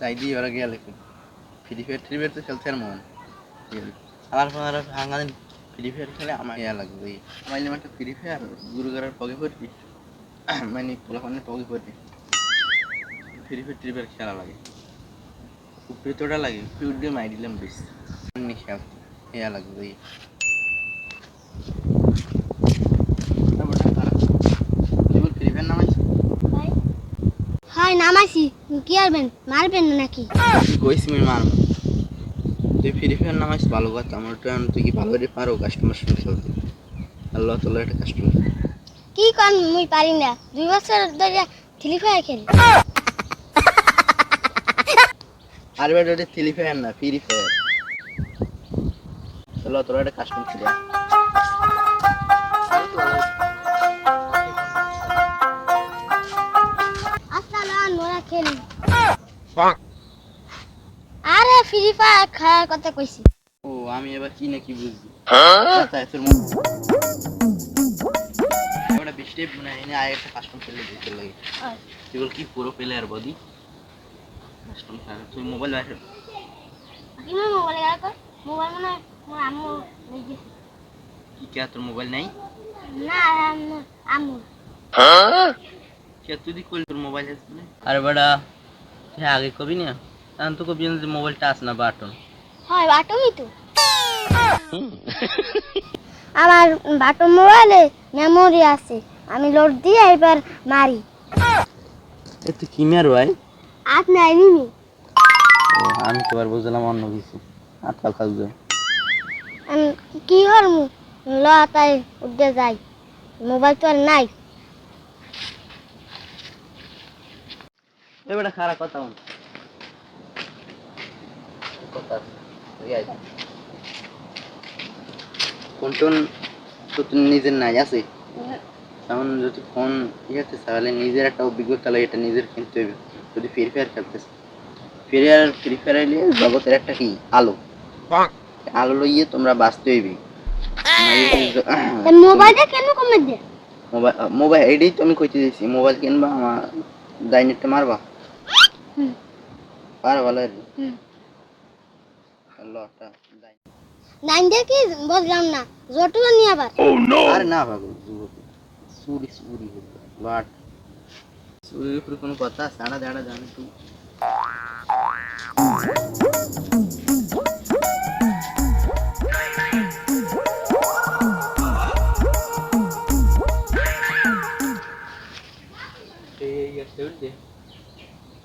তাই দিয়ে ওরা গেলে ফ্রি ফায়ার তো খেলছে আর মন আমার ভাঙা ফ্রি ফায়ার খেলে আমার ইয়া লাগবে আমার একটা ফ্রি ফায়ার গুরুগারের পগে পড়বি মানে পোলাপানের পগে পড়বি ফ্রি ফায়ার খেলা লাগে উপরে তোটা লাগে ফিউড দিয়ে মাই দিলাম বেশ খেল ইয়া লাগবে ফ্রি ফায়ার নামাইছি হয় নামাইছি কি করবেন মারবেন নাকি কইছি আমি মারবো তুই ফ্রি ফায়ার নামাইছি ভালো কথা আমার তুই কি ভালো করে পারো কাস্টমার সঙ্গে খেলতে আল্লাহ তাআলা একটা কাস্টমার কি কোন মুই পারি না 2 বছর ধরে ফ্রি ফায়ার খেলি আর বেটা এটা ফ্রি ফায়ার না ফ্রি ফায়ার আল্লাহ তাআলা একটা কাস্টমার ছিল আসসালাম ওরা খেলি আরে ফ্রি ফায়ার খেলার কথা কইছি ও আমি এবার কি না কি বুঝছি ওটা বৃষ্টি মানে এনে আয় একটা কাস্টমার খেলে দিতে লাগে তুই কি পুরো প্লেয়ার বডি কাস্টমার খেলে তুই মোবাইল বাইরে কি মোবাইল গেল মোবাইল মানে মোর আম্মু লই গেছে কি কে তোর মোবাইল নাই না আম্মু কে তুই দি কল তোর মোবাইল আছে না আরে বড়া তুই আগে কবি না তান তো কবি যে মোবাইলটা আছে না বাটন হয় বাটনই তো আমার বাটন মোবাইলে মেমোরি আছে আমি লোড দিয়ে এবার মারি এ তুই কি মার ভাই আপনি আইনি আমি তো আর বুঝলাম অন্য কিছু আটকাল খাওয়া কি হরমু লতাই উঠে যাই মোবাইল তো আর নাই এবারে খারাপ কথা কথা ফোন টোন তো নিজের নাই আছে তেমন যদি ফোন ইয়েতে তাহলে নিজের একটা অভিজ্ঞতা লাগে এটা নিজের কিনতে হবে যদি ফ্রি ফায়ার খেলতেছে ফ্রি ফায়ার নিয়ে জগতের একটা কি আলো আলো লইয়ে তোমরা বাঁচতে হইবে মোবাইলটা কেন কমে দে মোবাইল এটাই তো আমি কইতে দিয়েছি মোবাইল কিনবা আমার ডাইনেটটা মারবা পারো ভালো আর লটা নাইন দেখি বুঝলাম না জটুলা নিয়ে আবার আরে না পাগল চুরি বাট চুরির উপরে কোনো কথা সাড়া দাঁড়া জানি তুই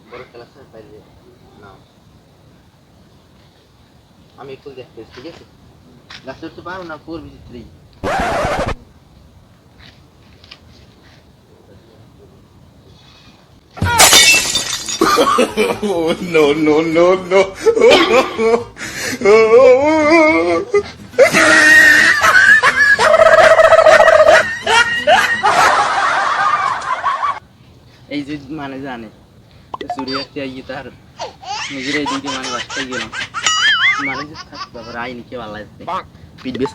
বড় খেলা পাইলে না আমি একটু দেখতে ঠিক আছে গাছ উঠতে পারো না 4v3 Oh, no, no, no, no. এই যে মানে জানে চুরিয়াতে আইয়ে তার নিজের এই দুইটি মানে বাচ্চাই গেলাম মানে যে থাকতে আবার আইনি কে ভালো লাগছে পিট বেশ